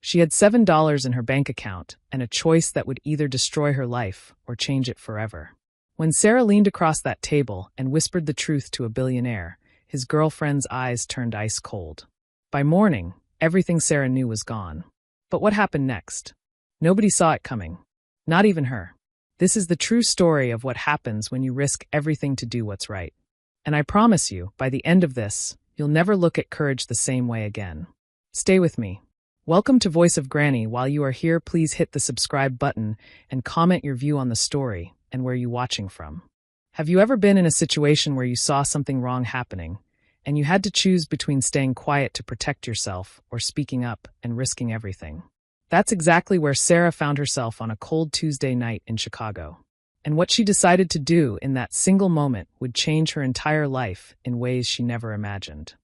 She had $7 in her bank account and a choice that would either destroy her life or change it forever. When Sarah leaned across that table and whispered the truth to a billionaire, his girlfriend's eyes turned ice cold. By morning, everything Sarah knew was gone. But what happened next? Nobody saw it coming. Not even her. This is the true story of what happens when you risk everything to do what's right. And I promise you, by the end of this, you'll never look at courage the same way again. Stay with me. Welcome to Voice of Granny. While you are here, please hit the subscribe button and comment your view on the story and where you're watching from. Have you ever been in a situation where you saw something wrong happening, and you had to choose between staying quiet to protect yourself or speaking up and risking everything? That's exactly where Sarah found herself on a cold Tuesday night in Chicago. And what she decided to do in that single moment would change her entire life in ways she never imagined.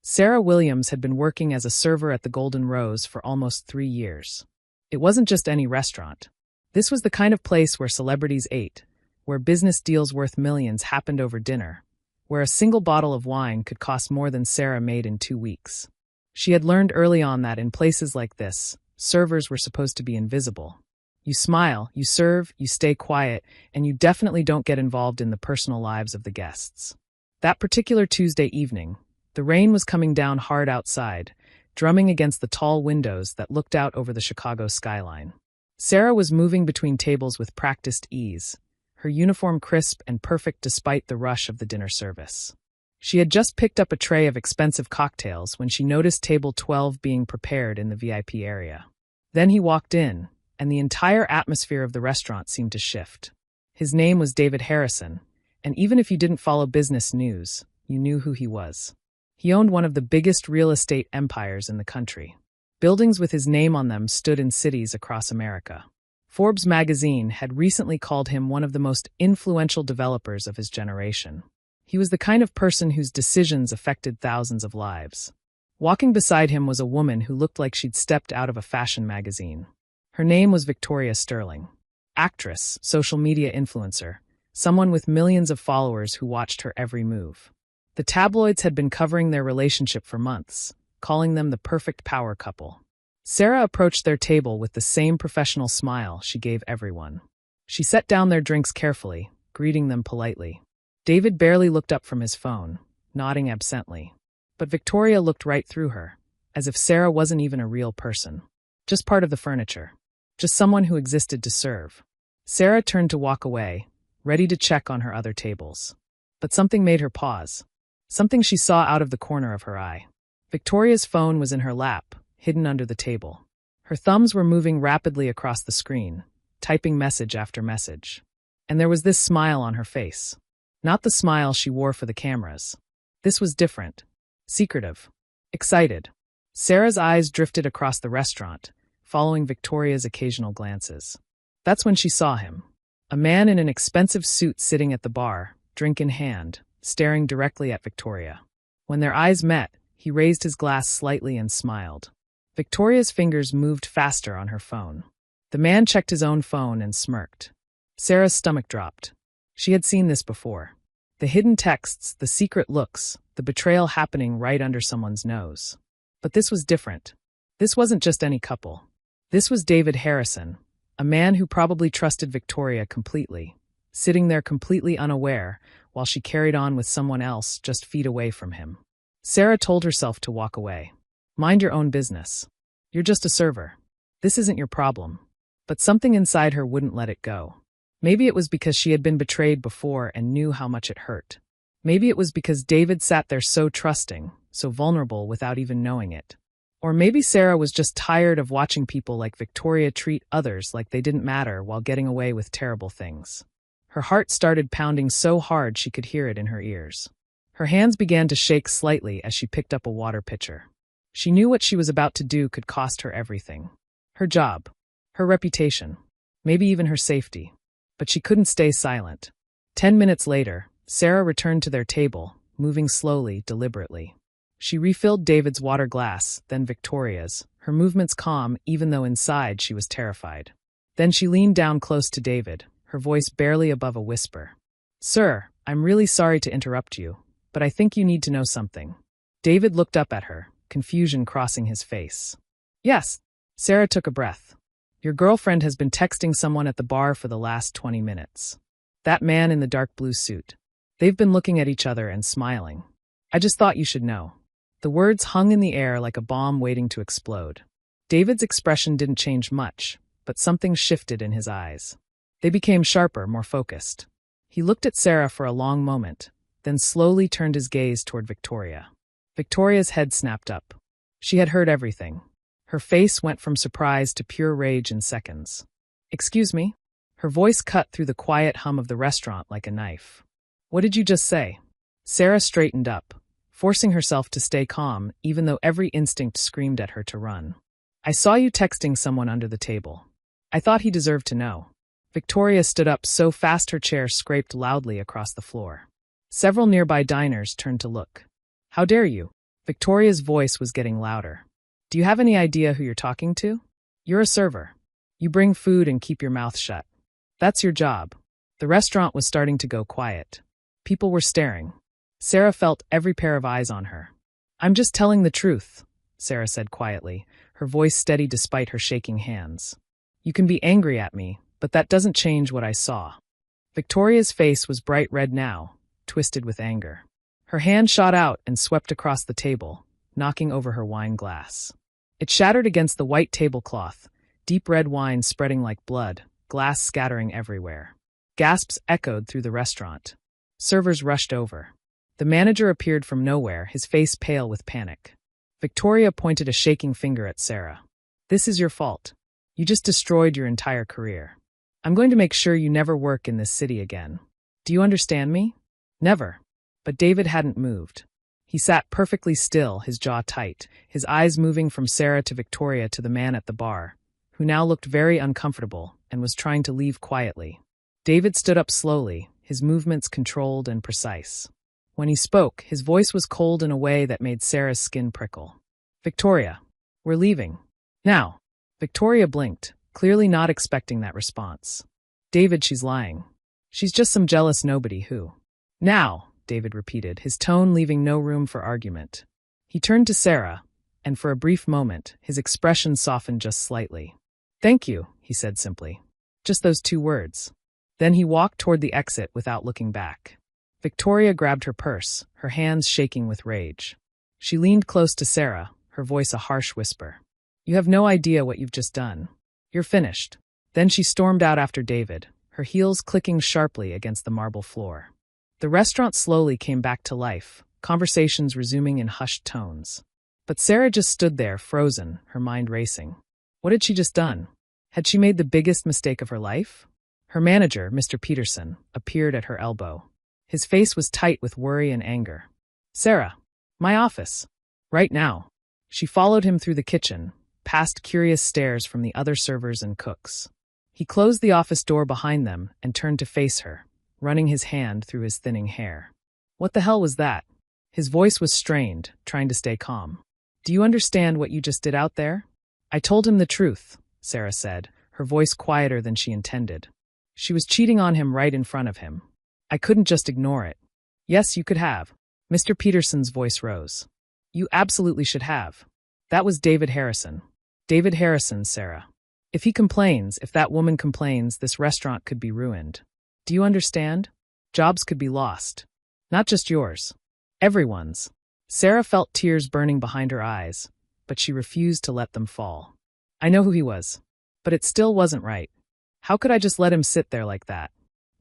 Sarah Williams had been working as a server at the Golden Rose for almost 3 years. It wasn't just any restaurant. This was the kind of place where celebrities ate, where business deals worth millions happened over dinner, where a single bottle of wine could cost more than Sarah made in 2 weeks. She had learned early on that in places like this, servers were supposed to be invisible. You smile, you serve, you stay quiet, and you definitely don't get involved in the personal lives of the guests. That particular Tuesday evening, the rain was coming down hard outside, drumming against the tall windows that looked out over the Chicago skyline. Sarah was moving between tables with practiced ease, her uniform crisp and perfect despite the rush of the dinner service. She had just picked up a tray of expensive cocktails when she noticed table 12 being prepared in the VIP area. Then he walked in, and the entire atmosphere of the restaurant seemed to shift. His name was David Harrison, and even if you didn't follow business news, you knew who he was. He owned one of the biggest real estate empires in the country. Buildings with his name on them stood in cities across America. Forbes magazine had recently called him one of the most influential developers of his generation. He was the kind of person whose decisions affected thousands of lives. Walking beside him was a woman who looked like she'd stepped out of a fashion magazine. Her name was Victoria Sterling. Actress, social media influencer, someone with millions of followers who watched her every move. The tabloids had been covering their relationship for months, calling them the perfect power couple. Sarah approached their table with the same professional smile she gave everyone. She set down their drinks carefully, greeting them politely. David barely looked up from his phone, nodding absently. But Victoria looked right through her, as if Sarah wasn't even a real person. Just part of the furniture. Just someone who existed to serve. Sarah turned to walk away, ready to check on her other tables. But something made her pause. Something she saw out of the corner of her eye. Victoria's phone was in her lap, hidden under the table. Her thumbs were moving rapidly across the screen, typing message after message. And there was this smile on her face. Not the smile she wore for the cameras. This was different. Secretive. Excited. Sarah's eyes drifted across the restaurant, following Victoria's occasional glances. That's when she saw him. A man in an expensive suit sitting at the bar, drink in hand, staring directly at Victoria. When their eyes met, he raised his glass slightly and smiled. Victoria's fingers moved faster on her phone. The man checked his own phone and smirked. Sarah's stomach dropped. She had seen this before. The hidden texts, the secret looks, the betrayal happening right under someone's nose. But this was different. This wasn't just any couple. This was David Harrison, a man who probably trusted Victoria completely, sitting there completely unaware while she carried on with someone else just feet away from him. Sarah told herself to walk away. Mind your own business. You're just a server. This isn't your problem. But something inside her wouldn't let it go. Maybe it was because she had been betrayed before and knew how much it hurt. Maybe it was because David sat there so trusting, so vulnerable without even knowing it. Or maybe Sarah was just tired of watching people like Victoria treat others like they didn't matter while getting away with terrible things. Her heart started pounding so hard she could hear it in her ears. Her hands began to shake slightly as she picked up a water pitcher. She knew what she was about to do could cost her everything. Her job, her reputation, maybe even her safety. But she couldn't stay silent. 10 minutes later, Sarah returned to their table, moving slowly, deliberately. She refilled David's water glass, then Victoria's, her movements calm even though inside she was terrified. Then she leaned down close to David, her voice barely above a whisper. "Sir, I'm really sorry to interrupt you, but I think you need to know something." David looked up at her, confusion crossing his face. "Yes, Sarah took a breath. Your girlfriend has been texting someone at the bar for the last 20 minutes. That man in the dark blue suit. They've been looking at each other and smiling. I just thought you should know. The words hung in the air like a bomb waiting to explode. David's expression didn't change much, but something shifted in his eyes. They became sharper, more focused. He looked at Sarah for a long moment, then slowly turned his gaze toward Victoria. Victoria's head snapped up. She had heard everything. Her face went from surprise to pure rage in seconds. Excuse me? Her voice cut through the quiet hum of the restaurant like a knife. What did you just say? Sarah straightened up, forcing herself to stay calm even though every instinct screamed at her to run. I saw you texting someone under the table. I thought he deserved to know. Victoria stood up so fast her chair scraped loudly across the floor. Several nearby diners turned to look. How dare you? Victoria's voice was getting louder. Do you have any idea who you're talking to? You're a server. You bring food and keep your mouth shut. That's your job. The restaurant was starting to go quiet. People were staring. Sarah felt every pair of eyes on her. I'm just telling the truth, Sarah said quietly, her voice steady despite her shaking hands. You can be angry at me, but that doesn't change what I saw. Victoria's face was bright red now, twisted with anger. Her hand shot out and swept across the table, knocking over her wine glass. It shattered against the white tablecloth, deep red wine spreading like blood, glass scattering everywhere. Gasps echoed through the restaurant. Servers rushed over. The manager appeared from nowhere, his face pale with panic. Victoria pointed a shaking finger at Sarah. This is your fault. You just destroyed your entire career. I'm going to make sure you never work in this city again. Do you understand me? Never. But David hadn't moved. He sat perfectly still, his jaw tight, his eyes moving from Sarah to Victoria to the man at the bar, who now looked very uncomfortable and was trying to leave quietly. David stood up slowly, his movements controlled and precise. When he spoke, his voice was cold in a way that made Sarah's skin prickle. Victoria, we're leaving. Now. Victoria blinked, clearly not expecting that response. David, she's lying. She's just some jealous nobody who. Now, David repeated, his tone leaving no room for argument. He turned to Sarah, and for a brief moment, his expression softened just slightly. Thank you, he said simply. Just those two words. Then he walked toward the exit without looking back. Victoria grabbed her purse, her hands shaking with rage. She leaned close to Sarah, her voice a harsh whisper. You have no idea what you've just done. You're finished. Then she stormed out after David, her heels clicking sharply against the marble floor. The restaurant slowly came back to life, conversations resuming in hushed tones. But Sarah just stood there, frozen, her mind racing. What had she just done? Had she made the biggest mistake of her life? Her manager, Mr. Peterson, appeared at her elbow. His face was tight with worry and anger. Sarah, my office. Right now. She followed him through the kitchen, past curious stares from the other servers and cooks. He closed the office door behind them and turned to face her, running his hand through his thinning hair. What the hell was that? His voice was strained, trying to stay calm. Do you understand what you just did out there? I told him the truth, Sarah said, her voice quieter than she intended. She was cheating on him right in front of him. I couldn't just ignore it. Yes, you could have. Mr. Peterson's voice rose. You absolutely should have. That was David Harrison. David Harrison, Sarah. If he complains, if that woman complains, this restaurant could be ruined. Do you understand? Jobs could be lost. Not just yours. Everyone's. Sarah felt tears burning behind her eyes, but she refused to let them fall. I know who he was. But it still wasn't right. How could I just let him sit there like that?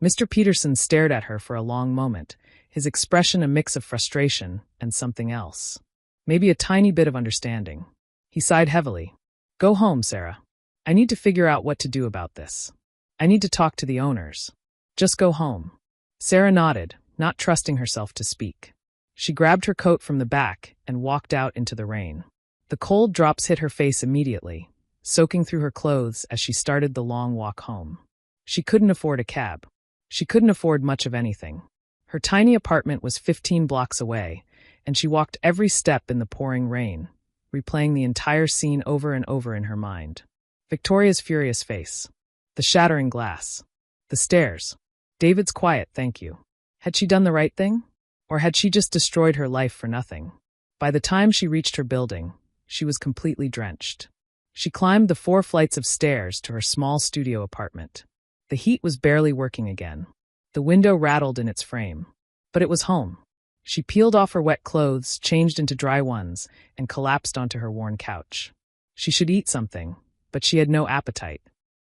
Mr. Peterson stared at her for a long moment, his expression a mix of frustration and something else. Maybe a tiny bit of understanding. He sighed heavily. Go home, Sarah. I need to figure out what to do about this. I need to talk to the owners. Just go home. Sarah nodded, not trusting herself to speak. She grabbed her coat from the back and walked out into the rain. The cold drops hit her face immediately, soaking through her clothes as she started the long walk home. She couldn't afford a cab. She couldn't afford much of anything. Her tiny apartment was 15 blocks away, and she walked every step in the pouring rain, replaying the entire scene over and over in her mind. Victoria's furious face. The shattering glass. The stairs. David's quiet thank you. Had she done the right thing? Or had she just destroyed her life for nothing? By the time she reached her building, she was completely drenched. She climbed the 4 flights of stairs to her small studio apartment. The heat was barely working again. The window rattled in its frame. But it was home. She peeled off her wet clothes, changed into dry ones, and collapsed onto her worn couch. She should eat something, but she had no appetite.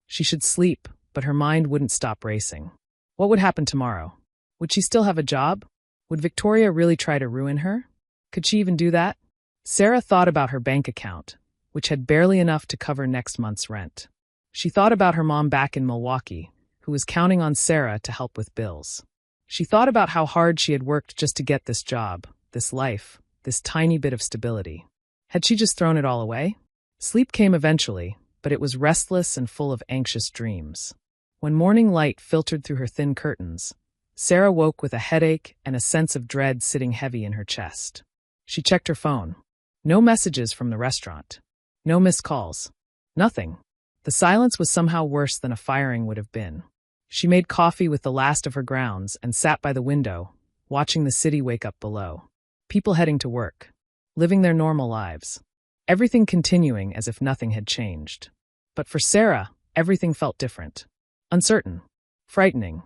She should sleep, but her mind wouldn't stop racing. What would happen tomorrow? Would she still have a job? Would Victoria really try to ruin her? Could she even do that? Sarah thought about her bank account, which had barely enough to cover next month's rent. She thought about her mom back in Milwaukee, who was counting on Sarah to help with bills. She thought about how hard she had worked just to get this job, this life, this tiny bit of stability. Had she just thrown it all away? Sleep came eventually, but it was restless and full of anxious dreams. When morning light filtered through her thin curtains, Sarah woke with a headache and a sense of dread sitting heavy in her chest. She checked her phone. No messages from the restaurant. No missed calls. Nothing. The silence was somehow worse than a firing would have been. She made coffee with the last of her grounds and sat by the window, watching the city wake up below. People heading to work. Living their normal lives. Everything continuing as if nothing had changed. But for Sarah, everything felt different. Uncertain. Frightening.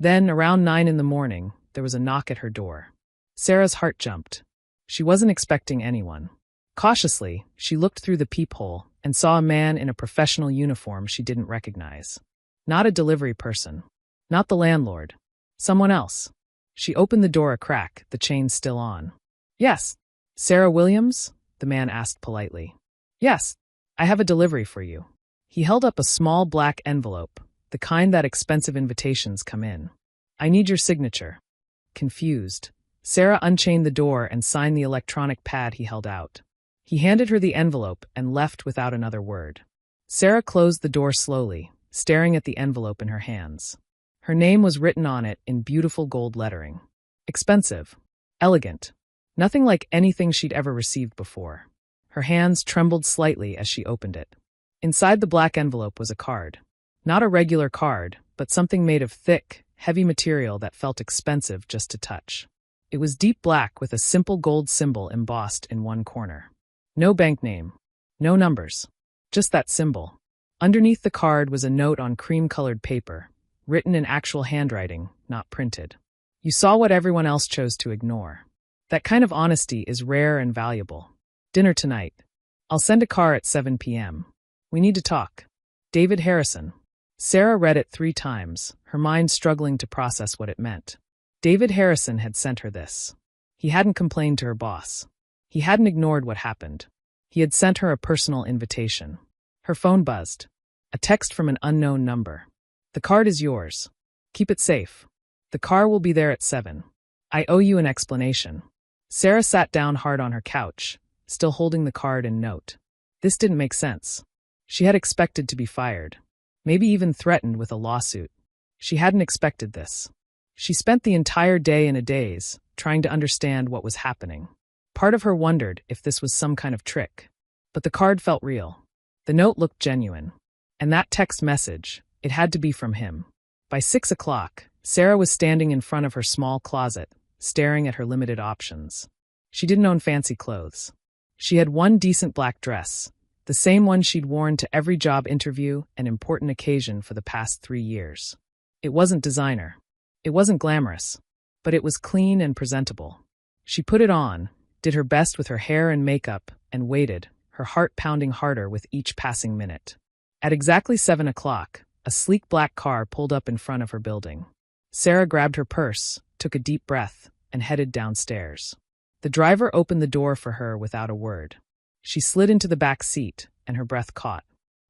Then, around 9 in the morning, there was a knock at her door. Sarah's heart jumped. She wasn't expecting anyone. Cautiously, she looked through the peephole and saw a man in a professional uniform she didn't recognize. Not a delivery person. Not the landlord. Someone else. She opened the door a crack, the chain still on. "Yes. Sarah Williams?" the man asked politely. "Yes. I have a delivery for you." He held up a small black envelope, the kind that expensive invitations come in. "I need your signature." Confused, Sarah unchained the door and signed the electronic pad he held out. He handed her the envelope and left without another word. Sarah closed the door slowly, staring at the envelope in her hands. Her name was written on it in beautiful gold lettering. Expensive. Elegant. Nothing like anything she'd ever received before. Her hands trembled slightly as she opened it. Inside the black envelope was a card. Not a regular card, but something made of thick, heavy material that felt expensive just to touch. It was deep black with a simple gold symbol embossed in one corner. No bank name. No numbers. Just that symbol. Underneath the card was a note on cream-colored paper, written in actual handwriting, not printed. You saw what everyone else chose to ignore. That kind of honesty is rare and valuable. Dinner tonight. I'll send a car at 7 p.m. We need to talk. David Harrison. Sarah read it 3 times, her mind struggling to process what it meant. David Harrison had sent her this. He hadn't complained to her boss. He hadn't ignored what happened. He had sent her a personal invitation. Her phone buzzed. A text from an unknown number. "The card is yours. Keep it safe. The car will be there at 7. I owe you an explanation." Sarah sat down hard on her couch, still holding the card and note. This didn't make sense. She had expected to be fired. Maybe even threatened with a lawsuit. She hadn't expected this. She spent the entire day in a daze, trying to understand what was happening. Part of her wondered if this was some kind of trick. But the card felt real. The note looked genuine. And that text message, it had to be from him. By 6 o'clock, Sarah was standing in front of her small closet, staring at her limited options. She didn't own fancy clothes. She had one decent black dress, the same one she'd worn to every job interview and important occasion for the past 3 years. It wasn't designer. It wasn't glamorous. But it was clean and presentable. She put it on, did her best with her hair and makeup, and waited, her heart pounding harder with each passing minute. At exactly 7 o'clock, a sleek black car pulled up in front of her building. Sarah grabbed her purse, took a deep breath, and headed downstairs. The driver opened the door for her without a word. She slid into the back seat, and her breath caught.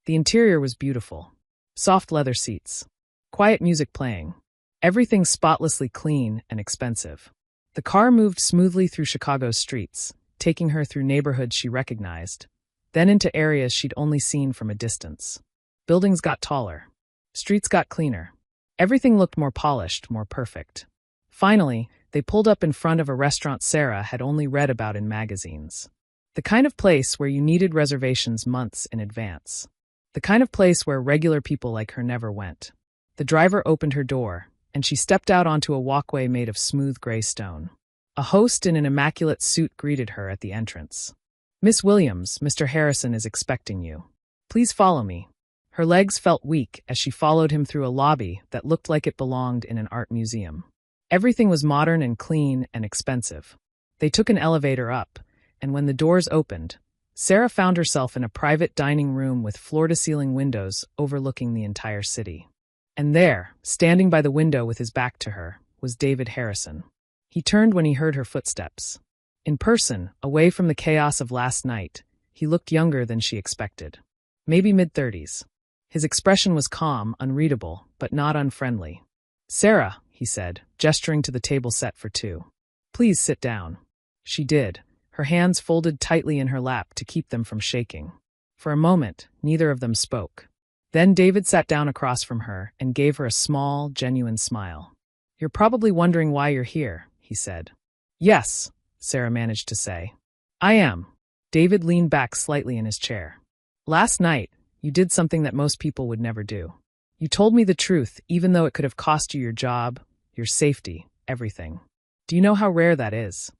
The interior was beautiful. Soft leather seats. Quiet music playing. Everything spotlessly clean and expensive. The car moved smoothly through Chicago's streets, taking her through neighborhoods she recognized, then into areas she'd only seen from a distance. Buildings got taller. Streets got cleaner. Everything looked more polished, more perfect. Finally, they pulled up in front of a restaurant Sarah had only read about in magazines. The kind of place where you needed reservations months in advance. The kind of place where regular people like her never went. The driver opened her door, and she stepped out onto a walkway made of smooth gray stone. A host in an immaculate suit greeted her at the entrance. "Miss Williams, Mr. Harrison is expecting you." Please follow me. Her legs felt weak as she followed him through a lobby that looked like it belonged in an art museum. Everything was modern and clean and expensive. They took an elevator up, and when the doors opened, Sarah found herself in a private dining room with floor-to-ceiling windows overlooking the entire city. And there, standing by the window with his back to her, was David Harrison. He turned when he heard her footsteps. In person, away from the chaos of last night, he looked younger than she expected. Maybe mid-30s. His expression was calm, unreadable, but not unfriendly. "Sarah," he said, gesturing to the table set for two. "Please sit down." She did, her hands folded tightly in her lap to keep them from shaking. For a moment, neither of them spoke. Then David sat down across from her and gave her a small, genuine smile. "You're probably wondering why you're here," he said. "Yes," Sarah managed to say. "I am." David leaned back slightly in his chair. "Last night, you did something that most people would never do. You told me the truth, even though it could have cost you your job, your safety, everything. Do you know how rare that is?"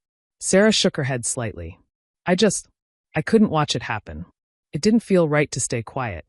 Sarah shook her head slightly. I couldn't watch it happen. It didn't feel right to stay quiet."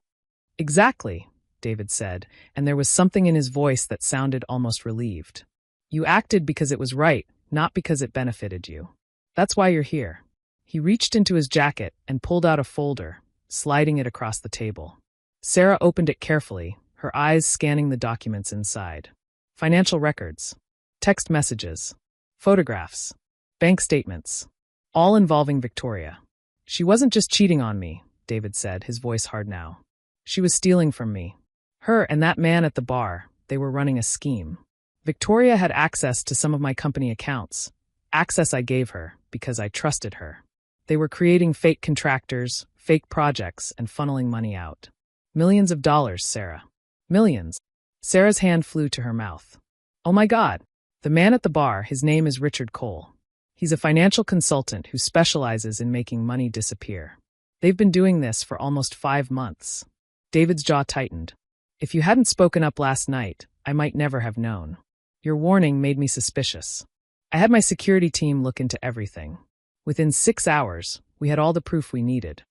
"Exactly," David said, and there was something in his voice that sounded almost relieved. "You acted because it was right, not because it benefited you. That's why you're here." He reached into his jacket and pulled out a folder, sliding it across the table. Sarah opened it carefully, her eyes scanning the documents inside. Financial records, text messages, photographs, bank statements, all involving Victoria. "She wasn't just cheating on me," David said, his voice hard now. "She was stealing from me. Her and that man at the bar, they were running a scheme. Victoria had access to some of my company accounts, access I gave her because I trusted her. They were creating fake contractors, fake projects, and funneling money out. Millions of dollars, Sarah. Millions." Sarah's hand flew to her mouth. "Oh my God. The man at the bar, his name is Richard Cole. He's a financial consultant who specializes in making money disappear. They've been doing this for almost 5 months." David's jaw tightened. "If you hadn't spoken up last night, I might never have known. Your warning made me suspicious. I had my security team look into everything. Within 6 hours, we had all the proof we needed."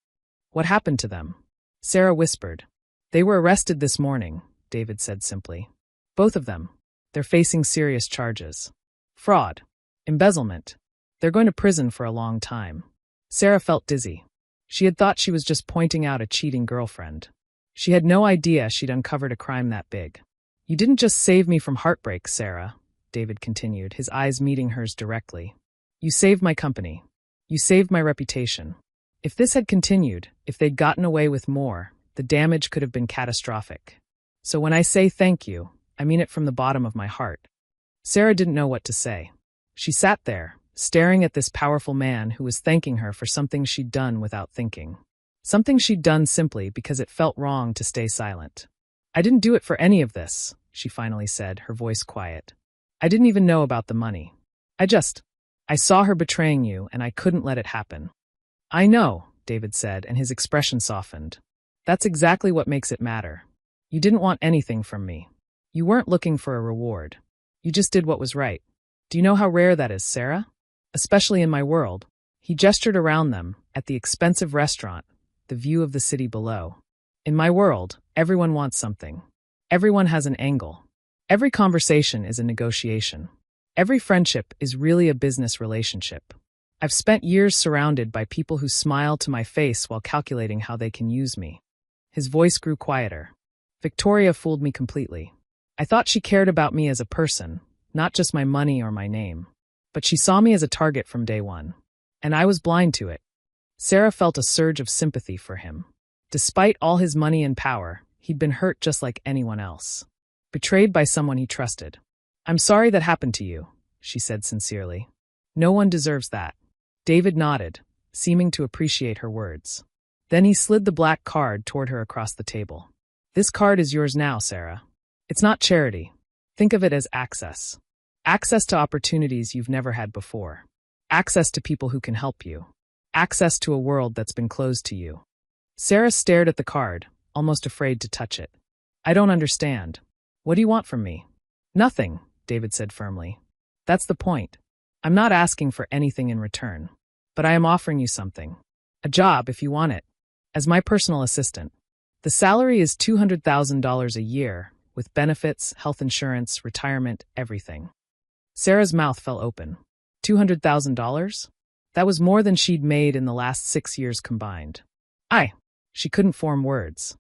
"What happened to them?" Sarah whispered. "They were arrested this morning," David said simply. "Both of them. They're facing serious charges. Fraud. Embezzlement. They're going to prison for a long time." Sarah felt dizzy. She had thought she was just pointing out a cheating girlfriend. She had no idea she'd uncovered a crime that big. "You didn't just save me from heartbreak, Sarah," David continued, his eyes meeting hers directly. "You saved my company. You saved my reputation. If this had continued, if they'd gotten away with more, the damage could have been catastrophic. So when I say thank you, I mean it from the bottom of my heart." Sarah didn't know what to say. She sat there, staring at this powerful man who was thanking her for something she'd done without thinking. Something she'd done simply because it felt wrong to stay silent. "I didn't do it for any of this," she finally said, her voice quiet. "I didn't even know about the money. I saw her betraying you, and I couldn't let it happen." "I know," David said, and his expression softened. "That's exactly what makes it matter. You didn't want anything from me. You weren't looking for a reward. You just did what was right. Do you know how rare that is, Sarah? Especially in my world." He gestured around them, at the expensive restaurant, the view of the city below. "In my world, everyone wants something. Everyone has an angle. Every conversation is a negotiation. Every friendship is really a business relationship. I've spent years surrounded by people who smile to my face while calculating how they can use me." His voice grew quieter. "Victoria fooled me completely. I thought she cared about me as a person, not just my money or my name. But she saw me as a target from day one. And I was blind to it." Sarah felt a surge of sympathy for him. Despite all his money and power, he'd been hurt just like anyone else. Betrayed by someone he trusted. "I'm sorry that happened to you," she said sincerely. "No one deserves that." David nodded, seeming to appreciate her words. Then he slid the black card toward her across the table. "This card is yours now, Sarah. It's not charity. Think of it as access. Access to opportunities you've never had before. Access to people who can help you. Access to a world that's been closed to you." Sarah stared at the card, almost afraid to touch it. "I don't understand. What do you want from me?" "Nothing," David said firmly. "That's the point. I'm not asking for anything in return. But I am offering you something. A job if you want it. As my personal assistant. The salary is $200,000 a year, with benefits, health insurance, retirement, everything. Sarah's mouth fell open. $200,000? That was more than she'd made in the last 6 years combined. She couldn't form words.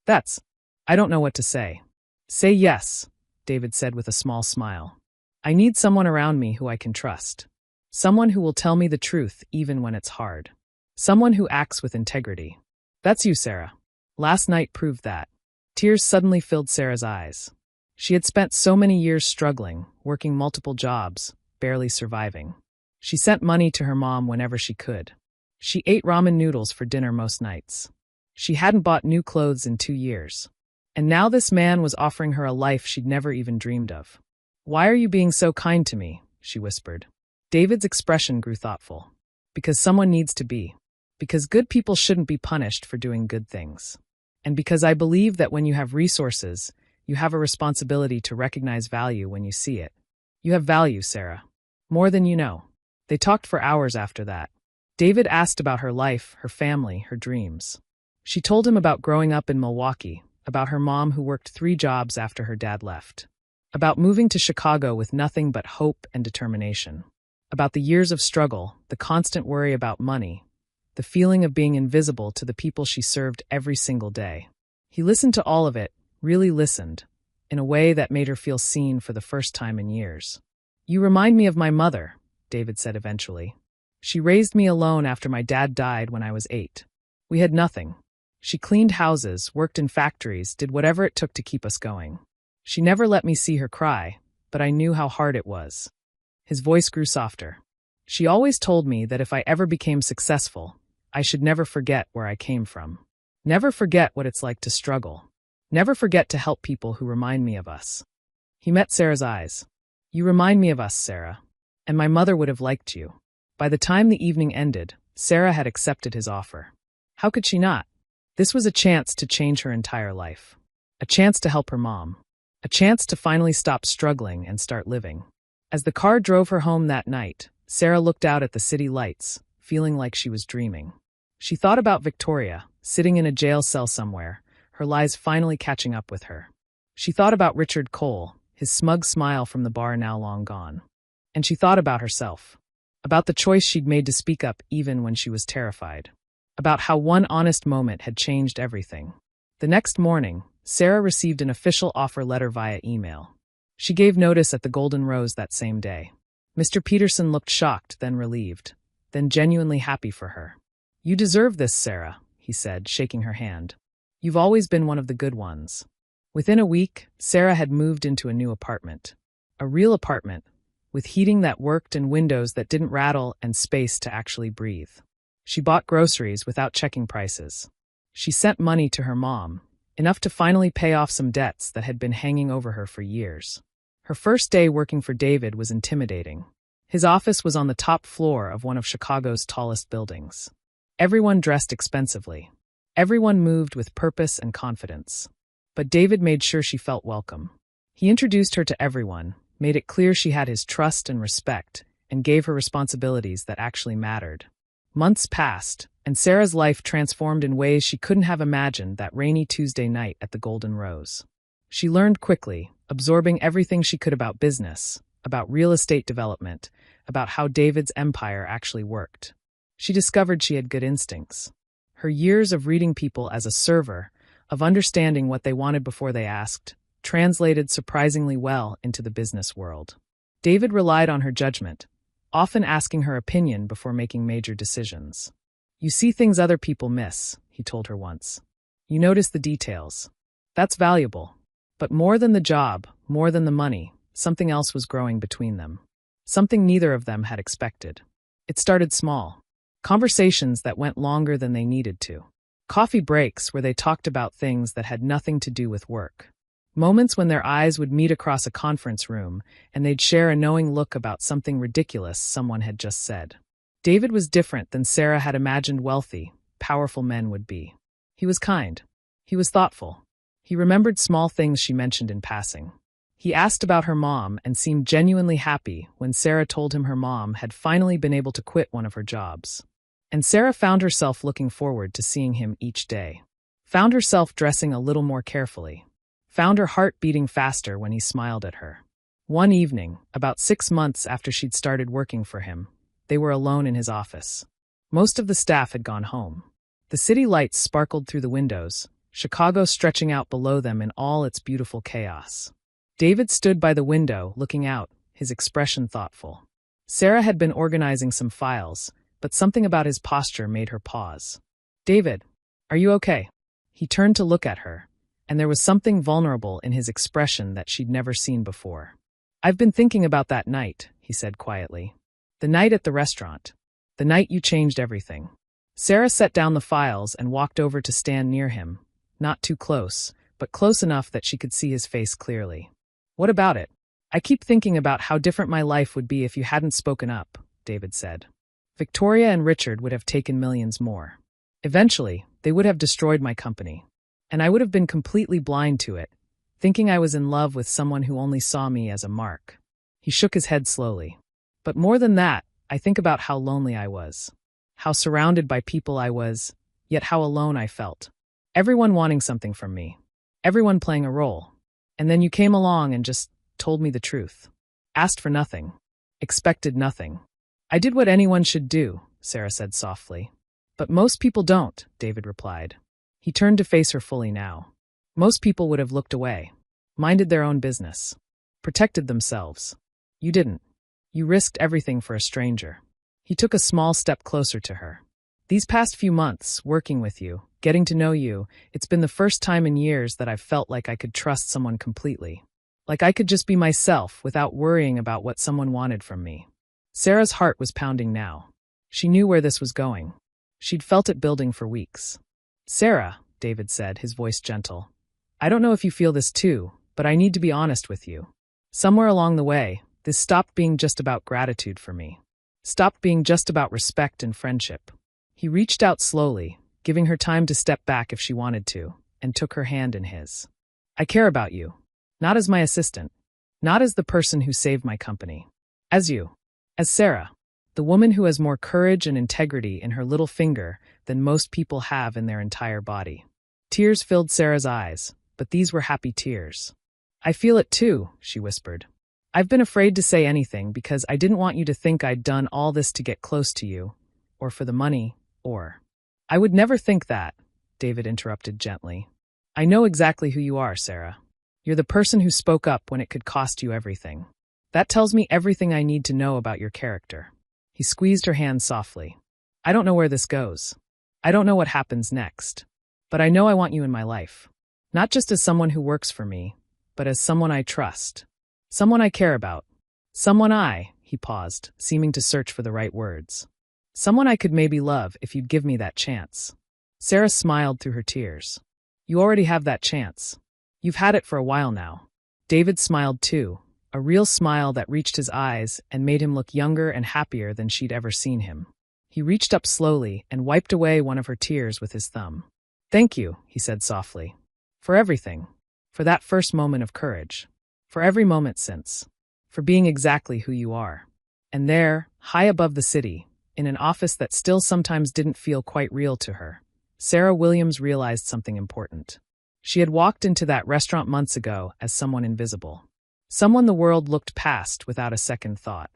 I don't know what to say. Say yes, David said with a small smile. I need someone around me who I can trust. Someone who will tell me the truth even when it's hard. Someone who acts with integrity. That's you, Sarah. Last night proved that. Tears suddenly filled Sarah's eyes. She had spent so many years struggling, working multiple jobs, barely surviving. She sent money to her mom whenever she could. She ate ramen noodles for dinner most nights. She hadn't bought new clothes in 2 years. And now this man was offering her a life she'd never even dreamed of. Why are you being so kind to me? She whispered. David's expression grew thoughtful. Because someone needs to be. Because good people shouldn't be punished for doing good things. And because I believe that when you have resources, you have a responsibility to recognize value when you see it. You have value, Sarah. More than you know. They talked for hours after that. David asked about her life, her family, her dreams. She told him about growing up in Milwaukee, about her mom who worked 3 jobs after her dad left, about moving to Chicago with nothing but hope and determination, about the years of struggle, the constant worry about money, the feeling of being invisible to the people she served every single day. He listened to all of it, really listened, in a way that made her feel seen for the first time in years. You remind me of my mother, David said eventually. She raised me alone after my dad died when I was 8. We had nothing. She cleaned houses, worked in factories, did whatever it took to keep us going. She never let me see her cry, but I knew how hard it was. His voice grew softer. She always told me that if I ever became successful, I should never forget where I came from. Never forget what it's like to struggle. Never forget to help people who remind me of us. He met Sarah's eyes. You remind me of us, Sarah. And my mother would have liked you. By the time the evening ended, Sarah had accepted his offer. How could she not? This was a chance to change her entire life. A chance to help her mom. A chance to finally stop struggling and start living. As the car drove her home that night, Sarah looked out at the city lights, feeling like she was dreaming. She thought about Victoria, sitting in a jail cell somewhere, her lies finally catching up with her. She thought about Richard Cole, his smug smile from the bar now long gone. And she thought about herself. About the choice she'd made to speak up even when she was terrified. About how one honest moment had changed everything. The next morning, Sarah received an official offer letter via email. She gave notice at the Golden Rose that same day. Mr. Peterson looked shocked, then relieved, then genuinely happy for her. You deserve this, Sarah, he said, shaking her hand. You've always been one of the good ones. Within a week, Sarah had moved into a new apartment. A real apartment, with heating that worked and windows that didn't rattle and space to actually breathe. She bought groceries without checking prices. She sent money to her mom, enough to finally pay off some debts that had been hanging over her for years. Her first day working for David was intimidating. His office was on the top floor of one of Chicago's tallest buildings. Everyone dressed expensively. Everyone moved with purpose and confidence. But David made sure she felt welcome. He introduced her to everyone, made it clear she had his trust and respect, and gave her responsibilities that actually mattered. Months passed, and Sarah's life transformed in ways she couldn't have imagined that rainy Tuesday night at the Golden Rose. She learned quickly, absorbing everything she could about business, about real estate development, about how David's empire actually worked. She discovered she had good instincts. Her years of reading people as a server, of understanding what they wanted before they asked, translated surprisingly well into the business world. David relied on her judgment, often asking her opinion before making major decisions. You see things other people miss, he told her once. You notice the details. That's valuable. But more than the job, more than the money, something else was growing between them. Something neither of them had expected. It started small. Conversations that went longer than they needed to. Coffee breaks where they talked about things that had nothing to do with work. Moments when their eyes would meet across a conference room and they'd share a knowing look about something ridiculous someone had just said. David was different than Sarah had imagined wealthy, powerful men would be. He was kind. He was thoughtful. He remembered small things she mentioned in passing. He asked about her mom and seemed genuinely happy when Sarah told him her mom had finally been able to quit one of her jobs. And Sarah found herself looking forward to seeing him each day. Found herself dressing a little more carefully. Found her heart beating faster when he smiled at her. One evening, about 6 months after she'd started working for him, they were alone in his office. Most of the staff had gone home. The city lights sparkled through the windows, Chicago stretching out below them in all its beautiful chaos. David stood by the window, looking out, his expression thoughtful. Sarah had been organizing some files, but something about his posture made her pause. "David, are you okay?" He turned to look at her, and there was something vulnerable in his expression that she'd never seen before. "I've been thinking about that night," he said quietly. "The night at the restaurant. The night you changed everything." Sarah set down the files and walked over to stand near him, not too close, but close enough that she could see his face clearly. "What about it? I keep thinking about how different my life would be if you hadn't spoken up," David said. "Victoria and Richard would have taken millions more. Eventually, they would have destroyed my company. And I would have been completely blind to it, thinking I was in love with someone who only saw me as a mark." He shook his head slowly. "But more than that, I think about how lonely I was. How surrounded by people I was, yet how alone I felt. Everyone wanting something from me. Everyone playing a role. And then you came along and just told me the truth. Asked for nothing. Expected nothing. I did what anyone should do," Sarah said softly. "But most people don't," David replied. He turned to face her fully now. "Most people would have looked away. Minded their own business. Protected themselves. You didn't. You risked everything for a stranger." He took a small step closer to her. "These past few months, working with you, getting to know you, it's been the first time in years that I've felt like I could trust someone completely. Like I could just be myself without worrying about what someone wanted from me." Sarah's heart was pounding now. She knew where this was going. She'd felt it building for weeks. "Sarah," David said, his voice gentle, "I don't know if you feel this too, but I need to be honest with you. Somewhere along the way, this stopped being just about gratitude for me. Stopped being just about respect and friendship." He reached out slowly, giving her time to step back if she wanted to, and took her hand in his. "I care about you. Not as my assistant. Not as the person who saved my company. As you. As Sarah. The woman who has more courage and integrity in her little finger than most people have in their entire body." Tears filled Sarah's eyes, but these were happy tears. "I feel it too," she whispered. "I've been afraid to say anything because I didn't want you to think I'd done all this to get close to you, or for the money, or—" "I would never think that," David interrupted gently. "I know exactly who you are, Sarah. You're the person who spoke up when it could cost you everything. That tells me everything I need to know about your character." He squeezed her hand softly. "I don't know where this goes. I don't know what happens next. But I know I want you in my life. Not just as someone who works for me, but as someone I trust. Someone I care about. He paused, seeming to search for the right words. "Someone I could maybe love if you'd give me that chance." Sarah smiled through her tears. "You already have that chance. You've had it for a while now." David smiled too, a real smile that reached his eyes and made him look younger and happier than she'd ever seen him. He reached up slowly and wiped away one of her tears with his thumb. "Thank you," he said softly. "For everything. For that first moment of courage. For every moment since. For being exactly who you are." And there, high above the city, in an office that still sometimes didn't feel quite real to her, Sarah Williams realized something important. She had walked into that restaurant months ago as someone invisible. Someone the world looked past without a second thought.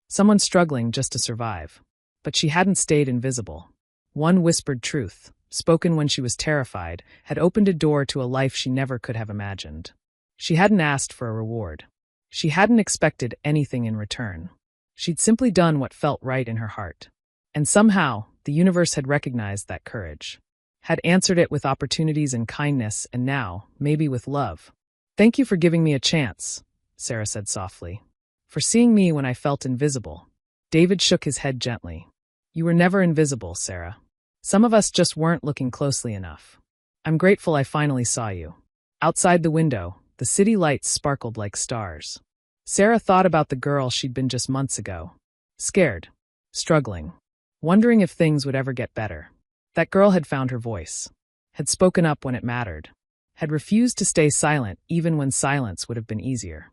Someone struggling just to survive. But she hadn't stayed invisible. One whispered truth, spoken when she was terrified, had opened a door to a life she never could have imagined. She hadn't asked for a reward. She hadn't expected anything in return. She'd simply done what felt right in her heart. And somehow, the universe had recognized that courage. Had answered it with opportunities and kindness, and now, maybe with love. "Thank you for giving me a chance," Sarah said softly. "For seeing me when I felt invisible." David shook his head gently. "You were never invisible, Sarah. Some of us just weren't looking closely enough. I'm grateful I finally saw you." Outside the window, the city lights sparkled like stars. Sarah thought about the girl she'd been just months ago. Scared. Struggling. Wondering if things would ever get better. That girl had found her voice. Had spoken up when it mattered. Had refused to stay silent even when silence would have been easier.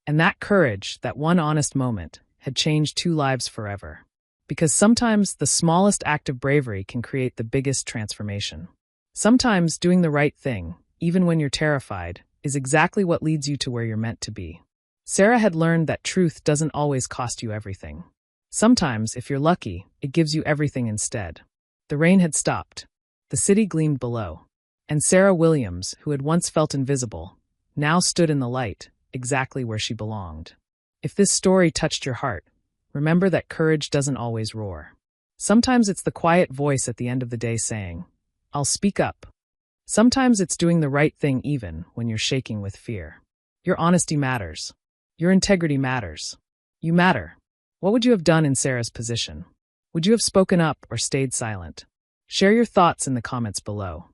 And that courage, that one honest moment, had changed 2 lives forever. Because sometimes the smallest act of bravery can create the biggest transformation. Sometimes doing the right thing, even when you're terrified, is exactly what leads you to where you're meant to be. Sarah had learned that truth doesn't always cost you everything. Sometimes, if you're lucky, it gives you everything instead. The rain had stopped. The city gleamed below. And Sarah Williams, who had once felt invisible, now stood in the light, exactly where she belonged. If this story touched your heart, remember that courage doesn't always roar. Sometimes it's the quiet voice at the end of the day saying, "I'll speak up." Sometimes it's doing the right thing even when you're shaking with fear. Your honesty matters. Your integrity matters. You matter. What would you have done in Sarah's position? Would you have spoken up or stayed silent? Share your thoughts in the comments below.